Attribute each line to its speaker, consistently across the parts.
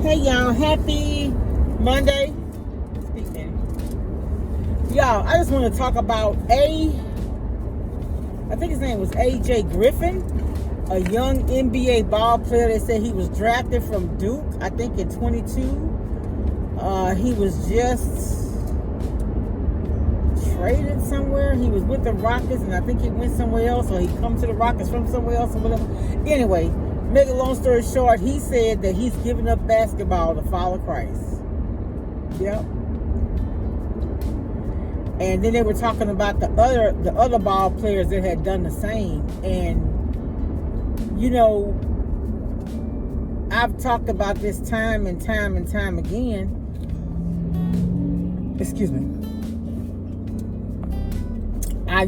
Speaker 1: Hey y'all, happy Monday. Speak now. Y'all, I just want to talk about I think his name was AJ Griffin, a young NBA ball player. They said he was drafted from Duke, I think in 22. He was just traded somewhere. He was with the Rockets, and I think he went somewhere else, or he come to the Rockets from somewhere else or whatever. Anyway, make a long story short, he said that he's giving up basketball to follow Christ. Yep. And then they were talking about the other ball players that had done the same. And you know, I've talked about this time and time and time again. Excuse me. I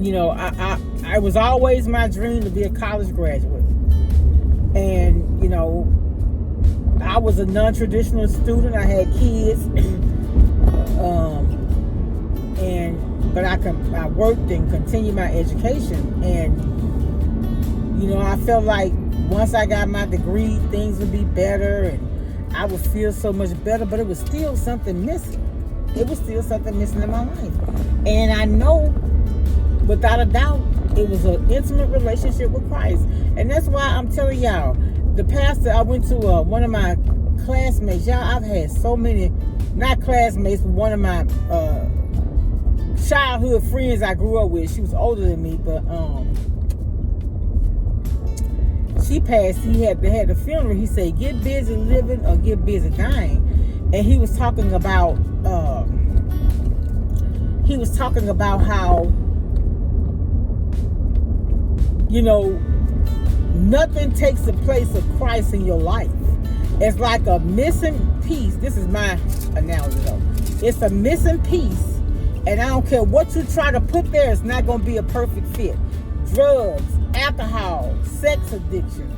Speaker 1: was always my dream to be a college graduate. And, you know, I was a non-traditional student. I had kids. But I worked and continued my education. And, you know, I felt like once I got my degree, things would be better and I would feel so much better. But it was still something missing. It was still something missing in my life. And I know, without a doubt, it was an intimate relationship with Christ. And that's why I'm telling y'all, the pastor, I went to one of my classmates. Y'all, I've had so many, not classmates, but one of my childhood friends I grew up with. She was older than me, but she passed. They had a funeral. He said, get busy living or get busy dying. And he was talking about how, you know, nothing takes the place of Christ in your life. It's like a missing piece. This is my analogy though. It's a missing piece, and I don't care what you try to put there, it's not going to be a perfect fit. Drugs, alcohol, sex addiction,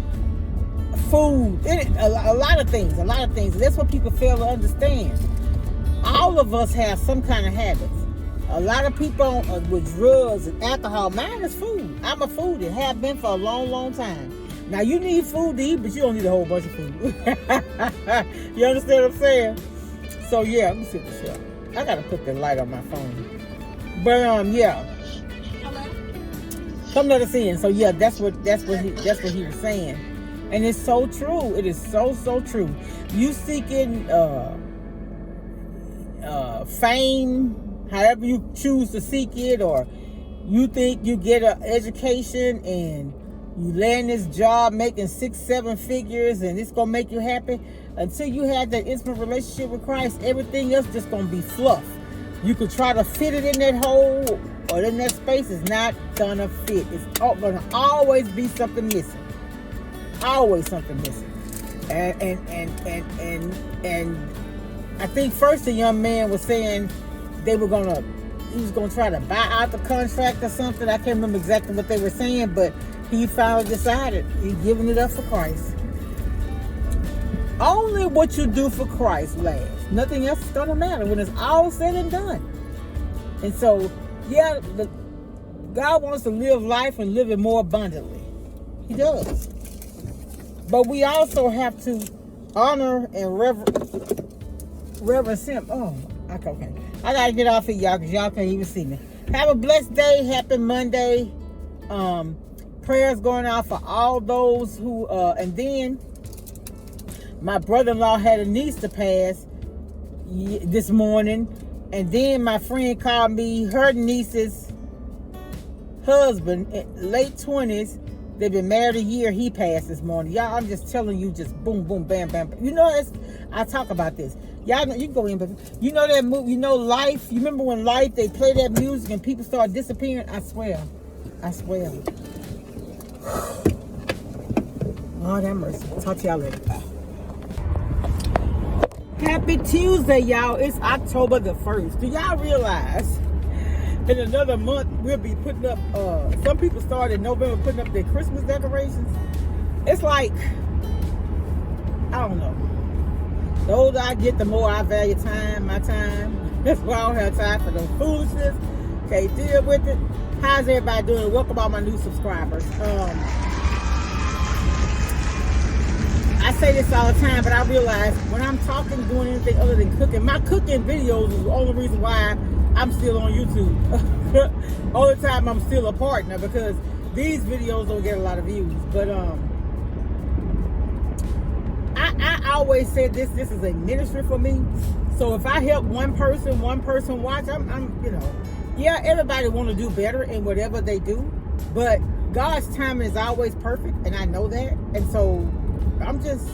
Speaker 1: food, a lot of things. That's what people fail to understand. All of us have some kind of habits. A lot of people with drugs and alcohol. Mine is food. I'm a foodie. Have been for a long, long time. Now, you need food to eat, but you don't need a whole bunch of food. You understand what I'm saying? So, yeah, let me see the show. I got to put the light on my phone. But, yeah.
Speaker 2: Hello?
Speaker 1: Come let us in. So, yeah, that's what he was saying. And it's so true. It is so, so true. You seeking fame, however you choose to seek it, or you think you get an education and you land this job making 6-7 figures and it's gonna make you happy, until you have that intimate relationship with Christ, everything else just gonna be fluff. You could try to fit it in that hole or in that space, it's not gonna fit. It's gonna always be something missing. Always something missing. And I think first the young man was saying he was gonna try to buy out the contract or something. I can't remember exactly what they were saying, but he finally decided he's giving it up for Christ. Only what you do for Christ lasts. Nothing else is gonna matter when it's all said and done. And so, yeah, God wants to live life and live it more abundantly. He does. But we also have to honor and reverence him. Oh, okay. I gotta get off of y'all because y'all can't even see me. Have a blessed day. Happy Monday. Prayers going out for all those who, and then my brother-in-law had a niece to pass this morning. And then my friend called me, her niece's husband, late 20s. They've been married a year. He passed this morning. Y'all, I'm just telling you, just boom, boom, bam, bam, bam. You know, I talk about this. Y'all know, you can go in, but you know that movie, you know Life? You remember when Life, they play that music and people start disappearing? I swear. Lord have mercy. Talk to y'all later. Happy Tuesday, y'all. It's October the 1st. Do y'all realize in another month we'll be putting up, some people started in November putting up their Christmas decorations? It's like, I don't know. The older I get, the more I value my time. That's why I don't have time for the foolishness. Can't deal with it. How's everybody doing? Welcome all my new subscribers. I say this all the time, but I realize when I'm talking, doing anything other than cooking, my cooking videos is the only reason why I'm still on YouTube. All the time I'm still a partner, because these videos don't get a lot of views. But I always said this is a ministry for me. So if I help one person watch, I'm yeah, everybody want to do better in whatever they do, but God's timing is always perfect, and I know that. And so I'm just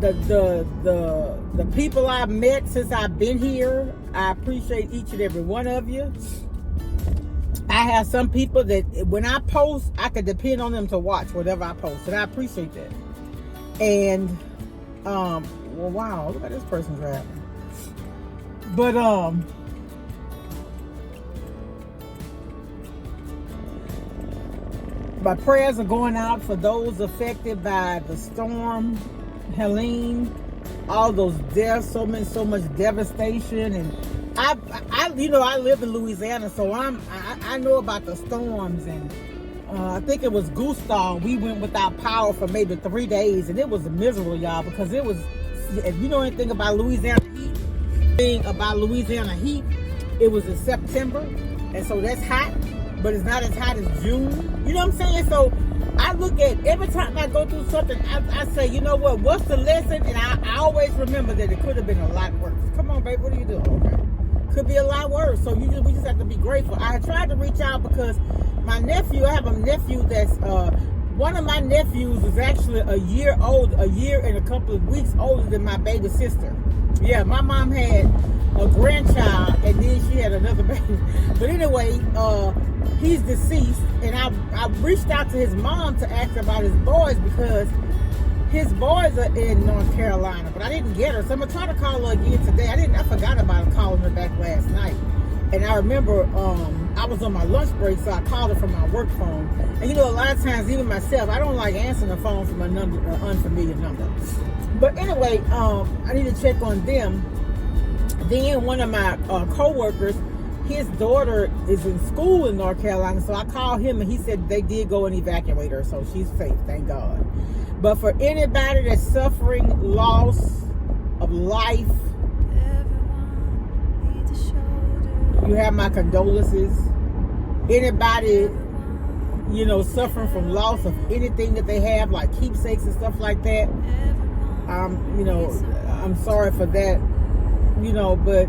Speaker 1: the people I've met since I've been here. I appreciate each and every one of you. I have some people that when I post, I can depend on them to watch whatever I post, and I appreciate that. And well, wow, look at this person driving. But my prayers are going out for those affected by the storm, Helene, all those deaths, so much devastation. And I live in Louisiana, so I know about the storms. And I think it was Gustav. We went without power for maybe 3 days, and it was miserable, y'all, because it was. If you know anything about Louisiana heat, it was in September, and so that's hot. But it's not as hot as June. You know what I'm saying? So I look at every time I go through something, I say, you know what? What's the lesson? And I always remember that it could have been a lot worse. Come on, babe. What are you doing? Okay. Could be a lot worse. So we just have to be grateful. I tried to reach out because my nephew, I have a nephew that's, one of my nephews is actually a year and a couple of weeks older than my baby sister. Yeah, my mom had a grandchild, and then she had another baby. But anyway, he's deceased, and I reached out to his mom to ask about his boys, because his boys are in North Carolina, but I didn't get her, so I'm gonna try to call her again today. I forgot about calling her back last night, and I remember I was on my lunch break, so I called her from my work phone. And a lot of times, even myself, I don't like answering the phone from an unfamiliar number. But anyway, I need to check on them. Then one of my co-workers, his daughter is in school in North Carolina, so I called him, and he said they did go and evacuate her, so she's safe, thank God. But for anybody that's suffering loss of life, you have my condolences. Anybody, suffering from loss of anything that they have, like keepsakes and stuff like that, I'm sorry for that. But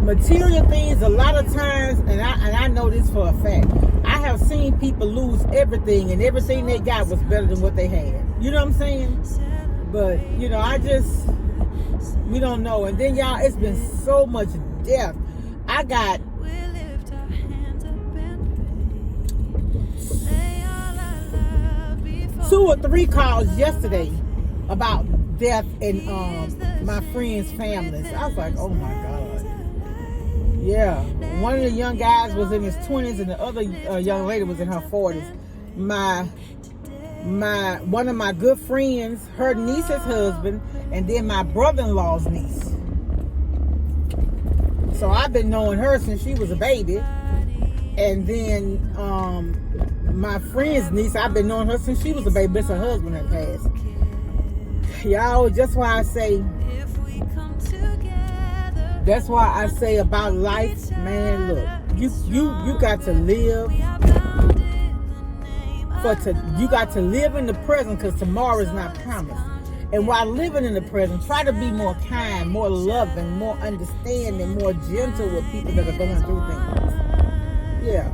Speaker 1: material things, a lot of times, and I know this for a fact, I have seen people lose everything, and everything they got was better than what they had. You know what I'm saying? But, we don't know. And then, y'all, it's been so much death. I got 2 or 3 calls yesterday about death in my friends' families. I was like, oh my God. Yeah. One of the young guys was in his 20s, and the other young lady was in her 40s. One of my good friends, her niece's husband, and then my brother-in-law's niece. So I've been knowing her since she was a baby. And then my friend's niece, I've been knowing her since she was a baby, but her husband had passed. Y'all, that's why I say about life, man, look, you got to live you got to live in the present, because tomorrow is not promised. And while living in the present, try to be more kind, more loving, more understanding, more gentle with people that are going through things. Yeah.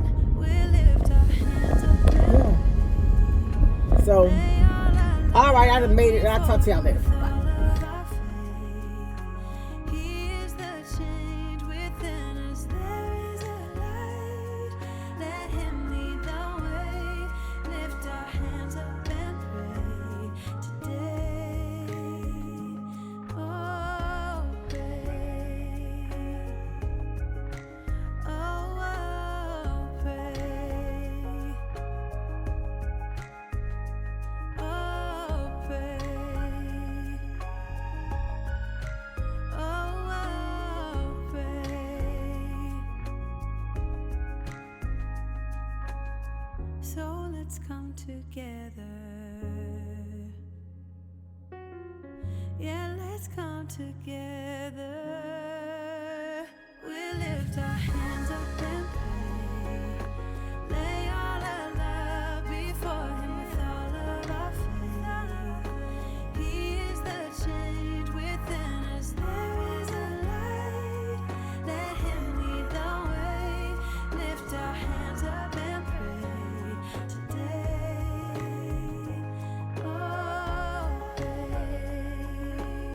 Speaker 1: So, all right, I done made it, and I'll talk to y'all later. Bye.
Speaker 2: So let's come together. Yeah, let's come together. We lift our hands up and